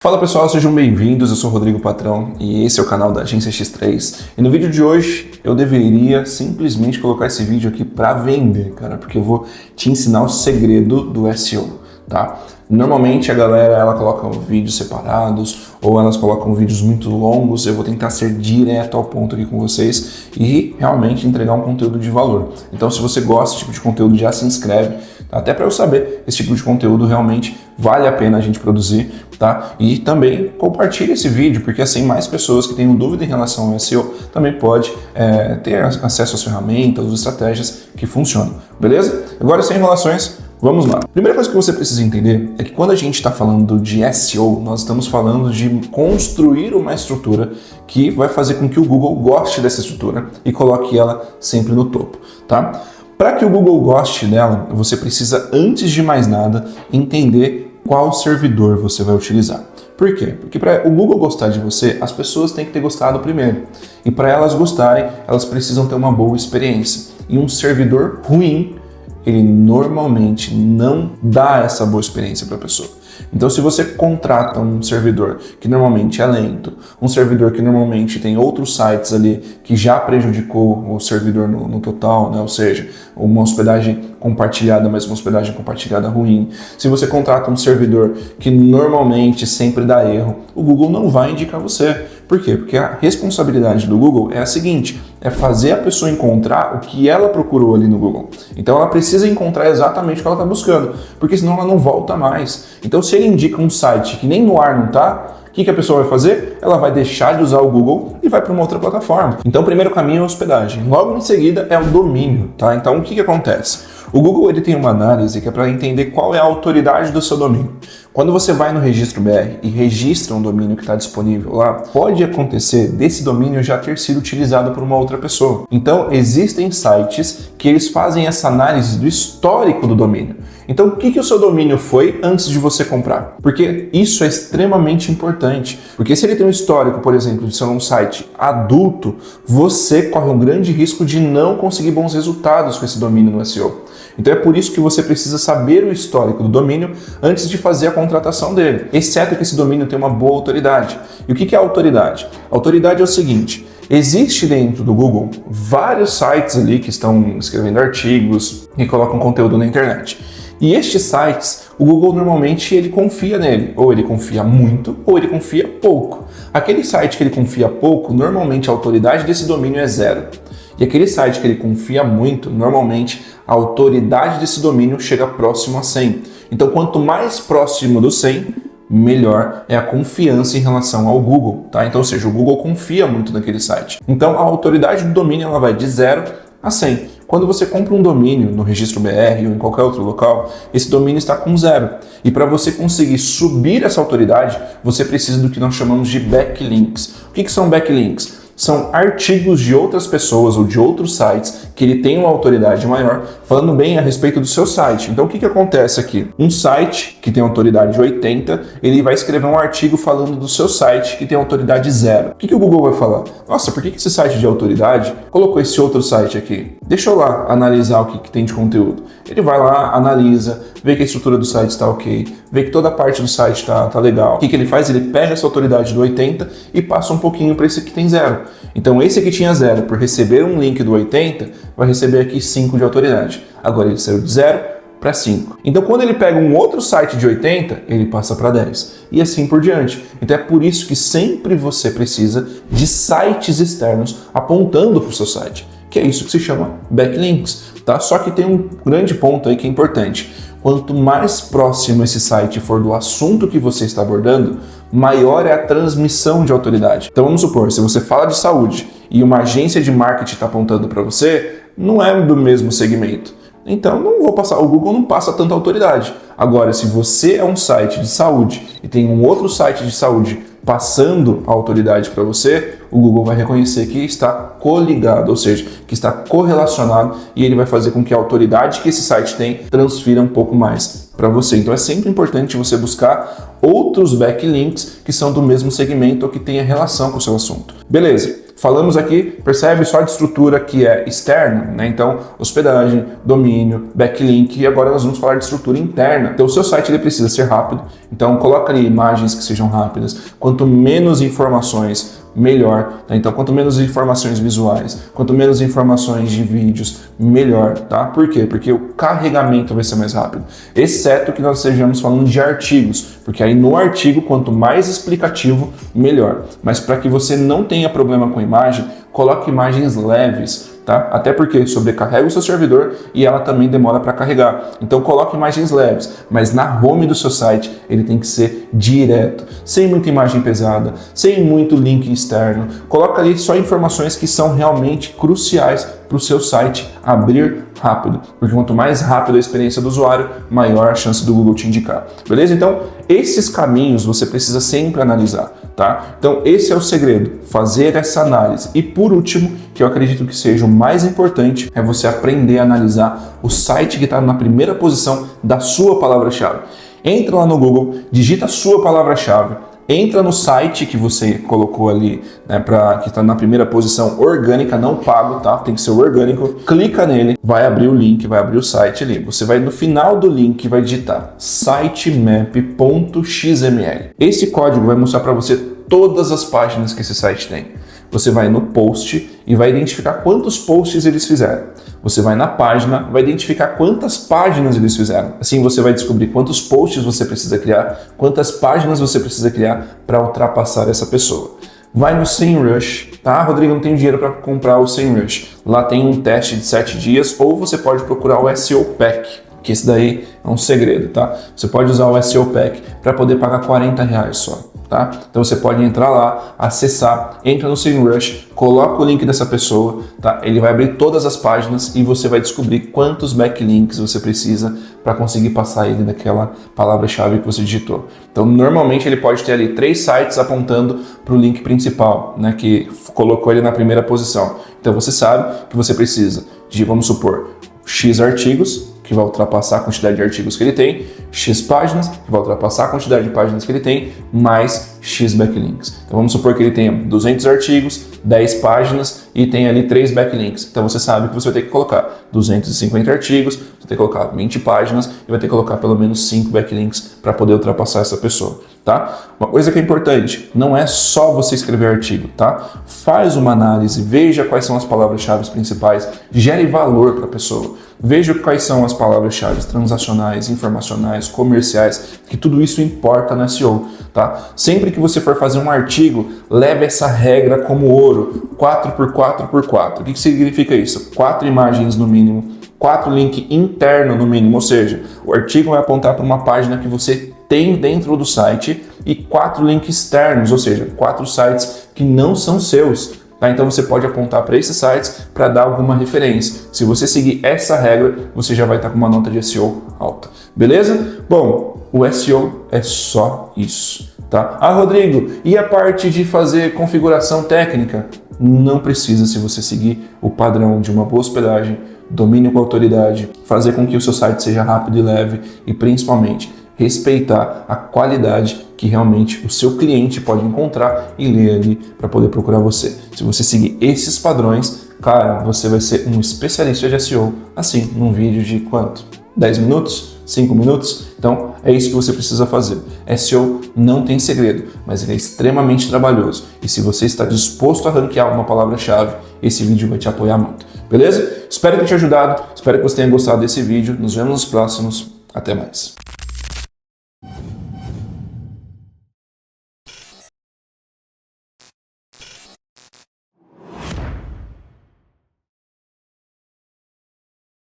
Fala pessoal, sejam bem-vindos, eu sou o Rodrigo Patrão e esse é o canal da Agência X3. E no vídeo de hoje eu deveria simplesmente colocar esse vídeo aqui para vender, cara, porque eu vou te ensinar o segredo do SEO, tá? Normalmente a galera ela coloca vídeos separados ou elas colocam vídeos muito longos. Eu vou tentar ser direto ao ponto aqui com vocês e realmente entregar um conteúdo de valor. Então se você gosta desse tipo de conteúdo, já se inscreve, tá? Até para eu saber esse tipo de conteúdo realmente vale a pena a gente produzir, tá? E também compartilhe esse vídeo, porque assim mais pessoas que tenham dúvida em relação ao SEO também pode ter acesso às ferramentas, às estratégias que funcionam, beleza? Agora sem enrolações, vamos lá. Primeira coisa que você precisa entender é que quando a gente está falando de SEO, nós estamos falando de construir uma estrutura que vai fazer com que o Google goste dessa estrutura e coloque ela sempre no topo, tá? Para que o Google goste dela, você precisa, antes de mais nada, entender qual servidor você vai utilizar. Por quê? Porque para o Google gostar de você, as pessoas têm que ter gostado primeiro. E para elas gostarem, elas precisam ter uma boa experiência. E um servidor ruim, ele normalmente não dá essa boa experiência para a pessoa. Então, se você contrata um servidor que normalmente é lento, um servidor que normalmente tem outros sites ali que já prejudicou o servidor no total, né? Ou seja, uma hospedagem compartilhada, mas uma hospedagem compartilhada ruim. Se você contrata um servidor que normalmente sempre dá erro, o Google não vai indicar você. Por quê? Porque a responsabilidade do Google é a seguinte, é fazer a pessoa encontrar o que ela procurou ali no Google. Então ela precisa encontrar exatamente o que ela está buscando, porque senão ela não volta mais. Então se ele indica um site que nem no ar não está, o que a pessoa vai fazer? Ela vai deixar de usar o Google e vai para uma outra plataforma. Então o primeiro caminho é a hospedagem. Logo em seguida é o domínio, tá? Então o que acontece? O Google ele tem uma análise que é para entender qual é a autoridade do seu domínio. Quando você vai no registro BR e registra um domínio que está disponível lá, pode acontecer desse domínio já ter sido utilizado por uma outra pessoa. Então, existem sites que eles fazem essa análise do histórico do domínio. Então, o que o seu domínio foi antes de você comprar? Porque isso é extremamente importante. Porque se ele tem um histórico, por exemplo, de ser um site adulto, você corre um grande risco de não conseguir bons resultados com esse domínio no SEO. Então é por isso que você precisa saber o histórico do domínio antes de fazer a contratação dele, exceto que esse domínio tem uma boa autoridade. E o que é autoridade? Autoridade é o seguinte, existe dentro do Google vários sites ali que estão escrevendo artigos e colocam conteúdo na internet. E estes sites, o Google normalmente ele confia nele, ou ele confia muito, ou ele confia pouco. Aquele site que ele confia pouco, normalmente a autoridade desse domínio é 0. E aquele site que ele confia muito, normalmente a autoridade desse domínio chega próximo a 100. Então, quanto mais próximo do 100, melhor é a confiança em relação ao Google, tá? Então, ou seja, o Google confia muito naquele site. Então, a autoridade do domínio ela vai de 0 a 100. Quando você compra um domínio no registro BR ou em qualquer outro local, esse domínio está com 0. E para você conseguir subir essa autoridade, você precisa do que nós chamamos de backlinks. O que são backlinks? São artigos de outras pessoas ou de outros sites que ele tem uma autoridade maior falando bem a respeito do seu site. Então o que acontece aqui? Um site que tem autoridade 80, ele vai escrever um artigo falando do seu site que tem autoridade 0. O que o Google vai falar? Nossa, por que esse site de autoridade colocou esse outro site aqui? Deixa eu lá analisar o que tem de conteúdo. Ele vai lá, analisa, vê que a estrutura do site está ok, vê que toda a parte do site está legal. O que ele faz? Ele pega essa autoridade do 80 e passa um pouquinho para esse que tem 0. Então esse que tinha 0, por receber um link do 80, vai receber aqui 5 de autoridade. Agora ele saiu de 0 para 5. Então quando ele pega um outro site de 80, ele passa para 10. E assim por diante. Então é por isso que sempre você precisa de sites externos apontando para o seu site. Que é isso que se chama backlinks, tá? Só que tem um grande ponto aí que é importante. Quanto mais próximo esse site for do assunto que você está abordando, maior é a transmissão de autoridade. Então vamos supor, se você fala de saúde e uma agência de marketing está apontando para você, não é do mesmo segmento. Então não vou passar, o Google não passa tanta autoridade. Agora, se você é um site de saúde e tem um outro site de saúde passando a autoridade para você, o Google vai reconhecer que está coligado, ou seja, que está correlacionado e ele vai fazer com que a autoridade que esse site tem transfira um pouco mais para você. Então é sempre importante você buscar outros backlinks que são do mesmo segmento ou que tenha relação com o seu assunto. Beleza, Falamos aqui, percebe, só de estrutura que é externa, né? Então, hospedagem, domínio, backlink, e agora nós vamos falar de estrutura interna. Então, o seu site ele precisa ser rápido, então coloca ali imagens que sejam rápidas. Quanto menos informações, melhor, tá? Então, quanto menos informações visuais, quanto menos informações de vídeos, melhor, tá? Por quê? Porque o carregamento vai ser mais rápido, exceto que nós estejamos falando de artigos, porque aí no artigo, quanto mais explicativo, melhor. Mas para que você não tenha problema com imagem, coloque imagens leves, tá? Até porque sobrecarrega o seu servidor e ela também demora para carregar. Então coloque imagens leves, mas na home do seu site ele tem que ser direto, sem muita imagem pesada, sem muito link externo. Coloca ali só informações que são realmente cruciais para o seu site abrir rápido, porque quanto mais rápido a experiência do usuário, maior a chance do Google te indicar. Beleza? Então, esses caminhos você precisa sempre analisar, tá? Então, esse é o segredo, fazer essa análise. E por último, que eu acredito que seja o mais importante, é você aprender a analisar o site que está na primeira posição da sua palavra-chave. Entra lá no Google, digita a sua palavra-chave, entra no site que você colocou ali, né, que está na primeira posição, orgânica, não pago, tá? Tem que ser orgânico. Clica nele, vai abrir o link, vai abrir o site ali. Você vai no final do link, vai digitar sitemap.xml. Esse código vai mostrar para você todas as páginas que esse site tem. Você vai no post e vai identificar quantos posts eles fizeram. Você vai na página, vai identificar quantas páginas eles fizeram. Assim você vai descobrir quantos posts você precisa criar, quantas páginas você precisa criar para ultrapassar essa pessoa. Vai no SEMrush, tá? Rodrigo, não tenho dinheiro para comprar o SEMrush. Lá tem um teste de 7 dias, ou você pode procurar o SEO Pack, que esse daí é um segredo, tá? Você pode usar o SEO Pack para poder pagar R$40 só. Tá? Então você pode entrar lá, acessar, entra no SEMrush, coloca o link dessa pessoa, tá? Ele vai abrir todas as páginas e você vai descobrir quantos backlinks você precisa para conseguir passar ele daquela palavra-chave que você digitou. Então normalmente ele pode ter ali 3 sites apontando para o link principal, né, que colocou ele na primeira posição. Então você sabe que você precisa de, vamos supor, X artigos, que vai ultrapassar a quantidade de artigos que ele tem, X páginas, que vai ultrapassar a quantidade de páginas que ele tem, mais X backlinks. Então vamos supor que ele tenha 200 artigos, 10 páginas e tem ali 3 backlinks. Então você sabe que você vai ter que colocar 250 artigos, você vai ter que colocar 20 páginas e vai ter que colocar pelo menos 5 backlinks para poder ultrapassar essa pessoa, tá? Uma coisa que é importante, não é só você escrever artigo, tá? Faz uma análise, veja quais são as palavras-chave principais, gere valor para a pessoa. Veja quais são as palavras-chave transacionais, informacionais, comerciais, que tudo isso importa no SEO, tá? Sempre que você for fazer um artigo, leve essa regra como ouro, 4x4x4. O que significa isso? 4 imagens no mínimo, 4 links internos no mínimo, ou seja, o artigo vai apontar para uma página que você tem dentro do site e 4 links externos, ou seja, 4 sites que não são seus. Tá? Então você pode apontar para esses sites para dar alguma referência. Se você seguir essa regra, você já vai estar com uma nota de SEO alta. Beleza? Bom, o SEO é só isso. Tá? Ah, Rodrigo, e a parte de fazer configuração técnica? Não precisa se você seguir o padrão de uma boa hospedagem, domínio com autoridade, fazer com que o seu site seja rápido e leve e principalmente respeitar a qualidade que realmente o seu cliente pode encontrar e ler ali para poder procurar você. Se você seguir esses padrões, cara, você vai ser um especialista de SEO, assim, num vídeo de quanto? 10 minutos? 5 minutos? Então, é isso que você precisa fazer. SEO não tem segredo, mas ele é extremamente trabalhoso. E se você está disposto a ranquear uma palavra-chave, esse vídeo vai te apoiar muito. Beleza? Espero ter te ajudado, espero que você tenha gostado desse vídeo. Nos vemos nos próximos. Até mais.